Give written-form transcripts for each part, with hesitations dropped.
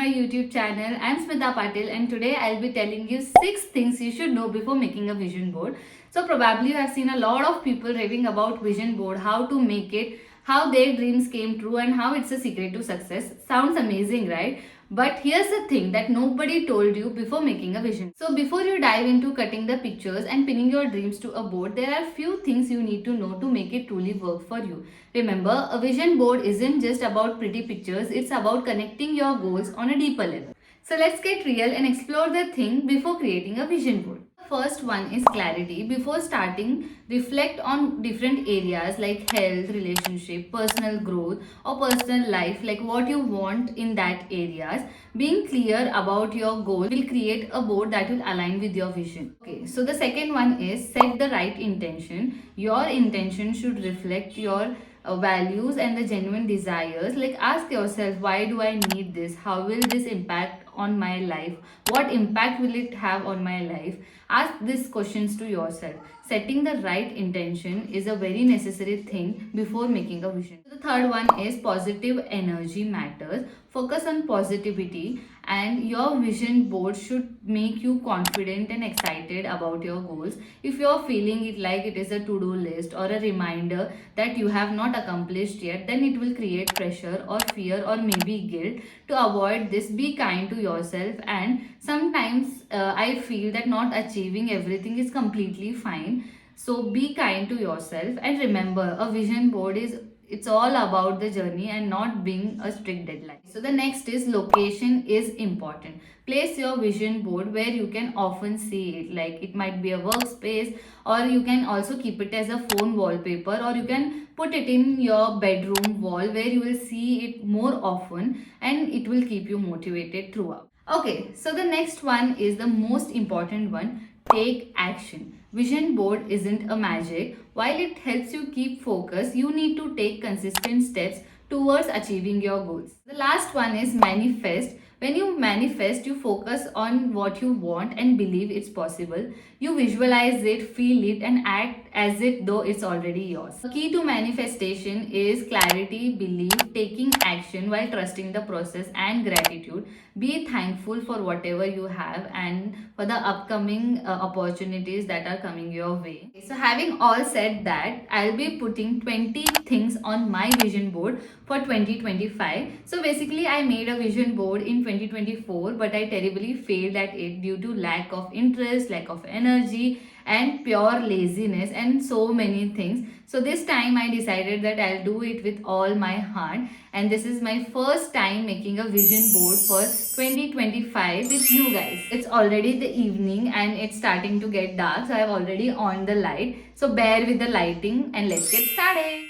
my YouTube channel. I'm Smita Patil and today I'll be telling you 6 things you should know before making a vision board. So probably you have seen a lot of people raving about vision board, how to make it, how their dreams came true and how it's a secret to success. Sounds amazing, right? But here's the thing that nobody told you before making a vision. So before you dive into cutting the pictures and pinning your dreams to a board, there are few things you need to know to make it truly work for you. Remember, a vision board isn't just about pretty pictures, it's about connecting your goals on a deeper level. So let's get real and explore the thing before creating a vision board. First one is clarity. Before starting, reflect on different areas like health, relationship, personal growth, or personal life, like what you want in that areas. Being clear about your goal will create a board that will align with your vision. Okay, so the second one is set the right intention. Your intention should reflect your values and the genuine desires. Like ask yourself, why do I need this? How will this impact on my life? What impact will it have on my life? Ask these questions to yourself. Setting the right intention is a very necessary thing before making a vision. The third one is positive energy matters. Focus on positivity and your vision board should make you confident and excited about your goals. If you're feeling it like it is a to-do list or a reminder that you have not accomplished yet, then it will create pressure or fear or maybe guilt. To avoid this, be kind to yourself, and sometimes I feel that not achieving everything is completely fine. So be kind to yourself and remember, a vision board is, it's all about the journey and not being a strict deadline. So the next is location is important. Place your vision board where you can often see it, like it might be a workspace, or you can also keep it as a phone wallpaper, or you can put it in your bedroom wall where you will see it more often and it will keep you motivated throughout. Okay, so the next one is the most important one. Take action. Vision board isn't a magic. While it helps you keep focus, you need to take consistent steps towards achieving your goals. The last one is manifest. When you manifest, you focus on what you want and believe it's possible. You visualize it, feel it, and act as if though it's already yours. The key to manifestation is clarity, belief, taking action while trusting the process, and gratitude. Be thankful for whatever you have and for the upcoming opportunities that are coming your way. So having all said that, I'll be putting 20 things on my vision board for 2025. So basically I made a vision board in 2024, but I terribly failed at it due to lack of interest, lack of energy, and pure laziness and so many things. So this time I decided that I'll do it with all my heart, and this is my first time making a vision board for 2025 with you guys. It's already the evening and it's starting to get dark, so I've already on the light. So bear with the lighting and let's get started.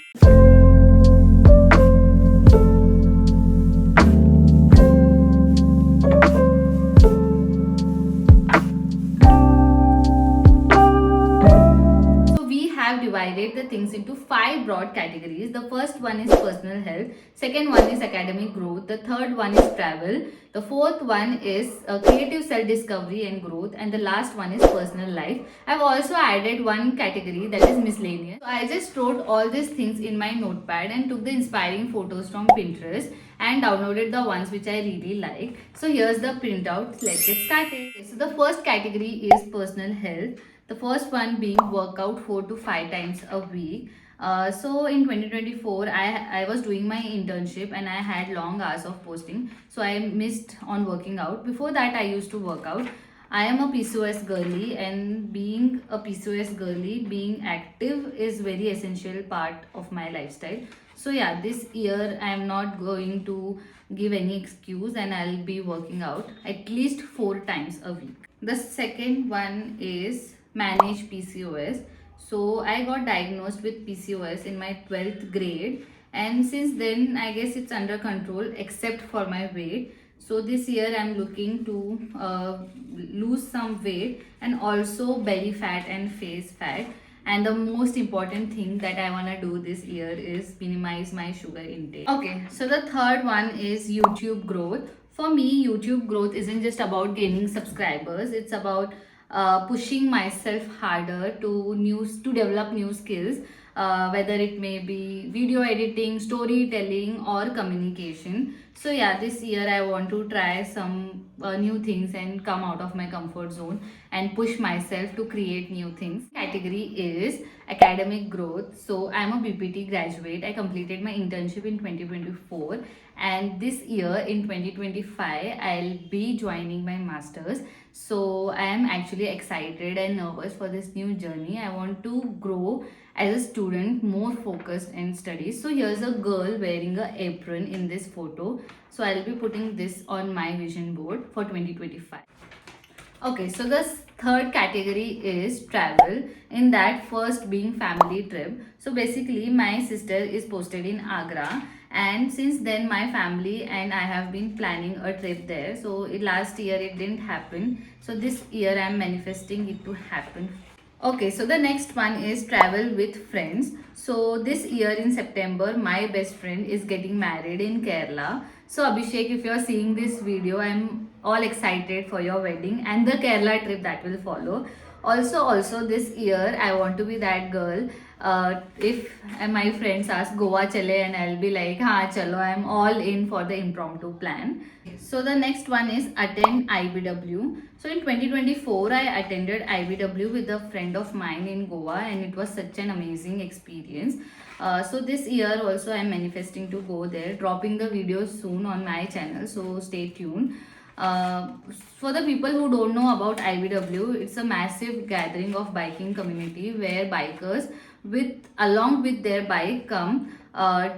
Have divided the things into 5 broad categories. The first one is personal health, second one is academic growth, the third one is travel, the fourth one is creative self-discovery and growth, and the last one is personal life. I've also added one category that is miscellaneous. So I just wrote all these things in my notepad and took the inspiring photos from Pinterest and downloaded the ones which I really like. So here's the printout. Let's get started. Okay, so the first category is personal health. The first one being workout 4 to 5 times a week. So in 2024, I was doing my internship and I had long hours of posting. So I missed on working out. Before that, I used to work out. I am a PCOS girly, and being a PCOS girly, being active is very essential part of my lifestyle. So yeah, this year I am not going to give any excuse and I'll be working out at least 4 times a week. The second one is manage PCOS. So I got diagnosed with PCOS in my 12th grade, and since then I guess it's under control except for my weight. So this year I'm looking to lose some weight and also belly fat and face fat. And the most important thing that I want to do this year is minimize my sugar intake. Okay, so the third one is YouTube growth. For me, YouTube growth isn't just about gaining subscribers, it's about pushing myself harder to develop new skills. whether it may be video editing, storytelling, or communication. So yeah, this year I want to try some new things and come out of my comfort zone and push myself to create new things. Category is academic growth. So I'm a BPT graduate. I completed my internship in 2024, and this year in 2025 I'll be joining my masters. So I am actually excited and nervous for this new journey. I want to grow as a student, more focused in studies. So here's a girl wearing a apron in this photo. So I'll be putting this on my vision board for 2025. Okay, so the third category is travel. In that, first being family trip. So basically, my sister is posted in Agra, and since then, my family and I have been planning a trip there. So last year it didn't happen. So this year I'm manifesting it to happen. Okay, so the next one is travel with friends. So this year in September, my best friend is getting married in Kerala. So Abhishek, if you're seeing this video, I'm all excited for your wedding and the Kerala trip that will follow. Also this year I want to be that girl. If my friends ask Goa chale, and I'll be like, ha chalo, I'm all in for the impromptu plan. So the next one is attend IBW. So in 2024, I attended IBW with a friend of mine in Goa, and it was such an amazing experience. So this year also I'm manifesting to go there, dropping the videos soon on my channel, so stay tuned. Uh, for the people who don't know about IBW, it's a massive gathering of biking community where bikers along with their bike come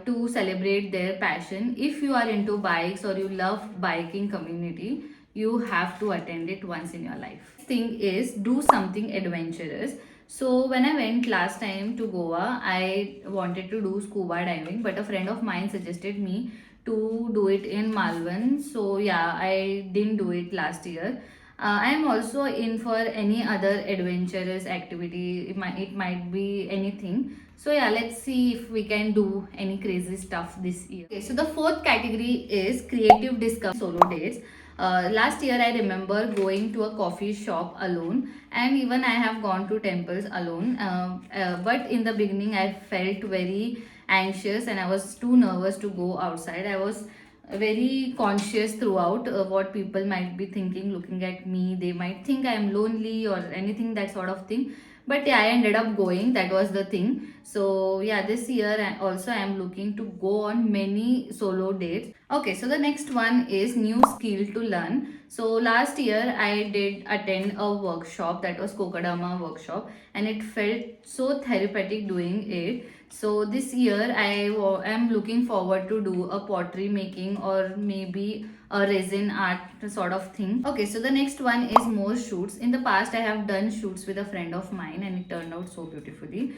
to celebrate their passion. If you are into bikes or you love biking community, you have to attend it once in your life. Thing is, do something adventurous. So when I went last time to Goa, I wanted to do scuba diving, but a friend of mine suggested me to do it in Malvan. So yeah, I didn't do it last year. I am also in for any other adventurous activity. It might be anything. So yeah, let's see if we can do any crazy stuff this year. Okay, so the fourth category is creative discovery solo dates. Last year I remember going to a coffee shop alone, and even I have gone to temples alone. But in the beginning I felt very anxious and I was too nervous to go outside. I was very conscious throughout what people might be thinking looking at me. They might think I am lonely or anything, that sort of thing. But yeah, I ended up going. That was the thing. So yeah, this year also I am looking to go on many solo dates. Okay, so the next one is new skill to learn. So last year I did attend a workshop, that was Kokedama workshop, and it felt so therapeutic doing it. So this year am looking forward to do a pottery making or maybe a resin art sort of thing. Okay, so the next one is more shoots. In the past, I have done shoots with a friend of mine and it turned out so beautifully.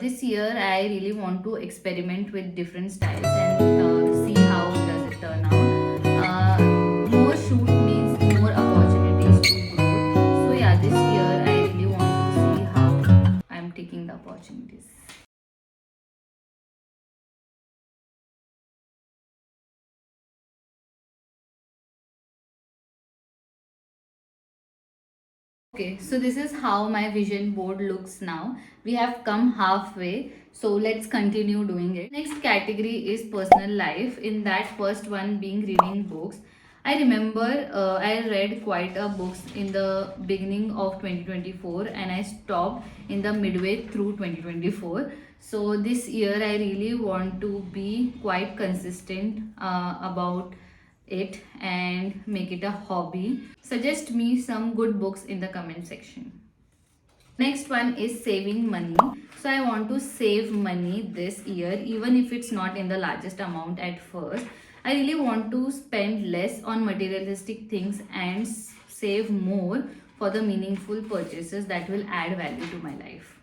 This year, I really want to experiment with different styles and see how does it turn out. More shoot means more opportunities to grow. So yeah, this year I really want to see how I'm taking the opportunities. Okay, so this is how my vision board looks now. We have come halfway, so let's continue doing it. Next category is personal life. In that first one being reading books. I remember I read quite a books in the beginning of 2024 and I stopped in the midway through 2024. So this year I really want to be quite consistent about it and make it a hobby. Suggest me some good books in the comment section. Next one is saving money. So I want to save money this year, even if it's not in the largest amount at first. I really want to spend less on materialistic things and save more for the meaningful purchases that will add value to my life.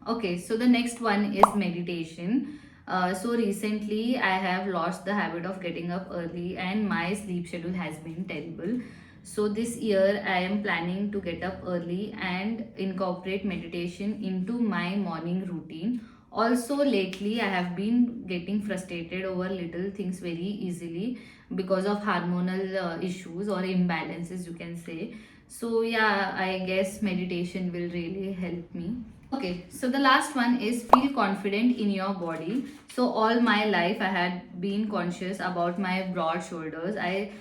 Okay, so the next one is meditation. So recently I have lost the habit of getting up early and my sleep schedule has been terrible. So this year I am planning to get up early and incorporate meditation into my morning routine. Also lately I have been getting frustrated over little things very easily because of hormonal issues or imbalances, you can say. So yeah, I guess meditation will really help me. Okay, so the last one is feel confident in your body. So all my life I had been conscious about my broad shoulders. I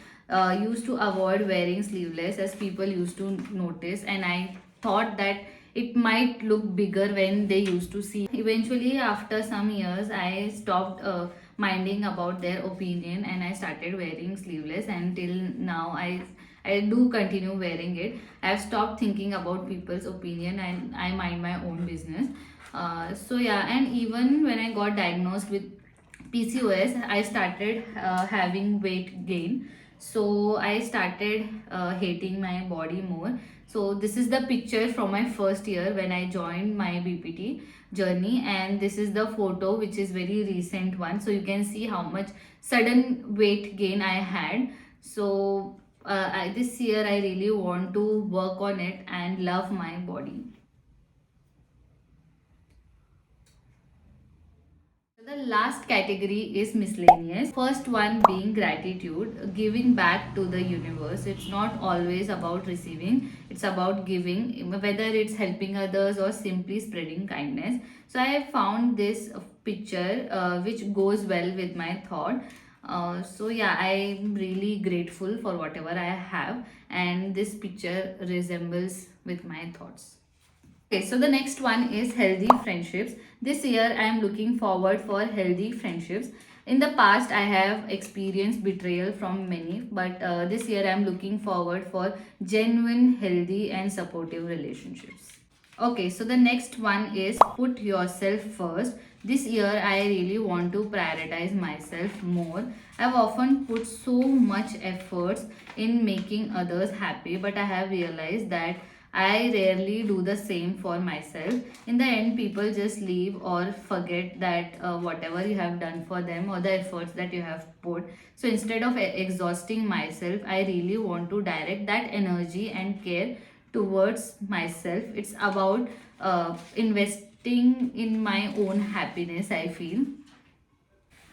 used to avoid wearing sleeveless as people used to notice, and I thought that it might look bigger when they used to see. Eventually, after some years, I stopped minding about their opinion and I started wearing sleeveless. And till now, I do continue wearing it. I've stopped thinking about people's opinion and I mind my own business. So yeah, and even when I got diagnosed with PCOS, I started having weight gain. So I started hating my body more. So this is the picture from my first year when I joined my BPT journey, and this is the photo which is very recent one. So you can see how much sudden weight gain I had. So this year I really want to work on it and love my body. The last category is miscellaneous. First one being gratitude, giving back to the universe. It's not always about receiving, it's about giving, whether it's helping others or simply spreading kindness. So I have found this picture which goes well with my thought. So yeah, I'm really grateful for whatever I have, and this picture resembles with my thoughts. Okay, so the next one is healthy friendships. This year I am looking forward for healthy friendships. In the past, I have experienced betrayal from many, but this year I am looking forward for genuine, healthy, and supportive relationships. Okay, so the next one is put yourself first. This year, I really want to prioritize myself more. I've often put so much efforts in making others happy, but I have realized that I rarely do the same for myself. In the end, people just leave or forget that whatever you have done for them or the efforts that you have put. So instead of exhausting myself, I really want to direct that energy and care towards myself. It's about investing in my own happiness, I feel.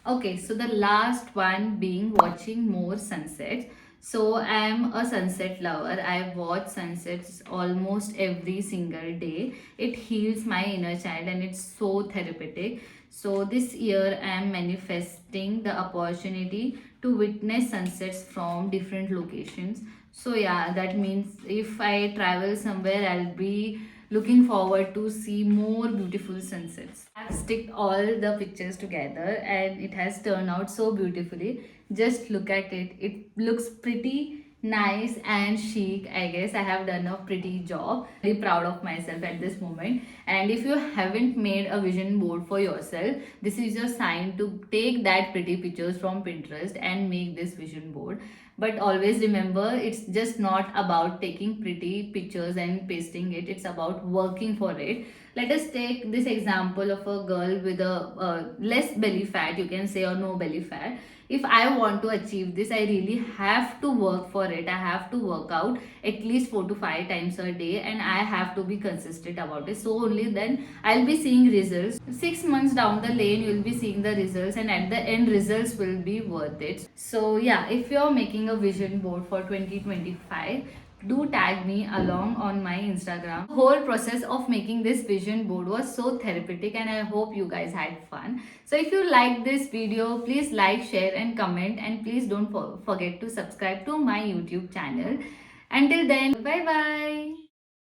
Okay, so the last one being watching more sunsets. So I am a sunset lover. I watch sunsets almost every single day. It heals my inner child and it's so therapeutic. So this year I am manifesting the opportunity to witness sunsets from different locations. So yeah, that means if I travel somewhere, I'll be looking forward to see more beautiful sunsets. I've sticked all the pictures together and it has turned out so beautifully. Just look at it. It looks pretty nice and chic. I guess I have done a pretty job. Very proud of myself at this moment. And if you haven't made a vision board for yourself, this is your sign to take that pretty pictures from Pinterest and make this vision board. But always remember, it's just not about taking pretty pictures and pasting it, it's about working for it. Let us take this example of a girl with a less belly fat, you can say, or no belly fat. If I want to achieve this, I really have to work for it. I have to work out at least 4 to 5 times a day and I have to be consistent about it. So only then I'll be seeing results. 6 months down the lane, you'll be seeing the results, and at the end, results will be worth it. So yeah, if you're making a vision board for 2025, do tag me along on my Instagram. The whole process of making this vision board was so therapeutic and I hope you guys had fun. So if you liked this video, please like, share and comment, and please don't forget to subscribe to my YouTube channel. Until then, bye bye.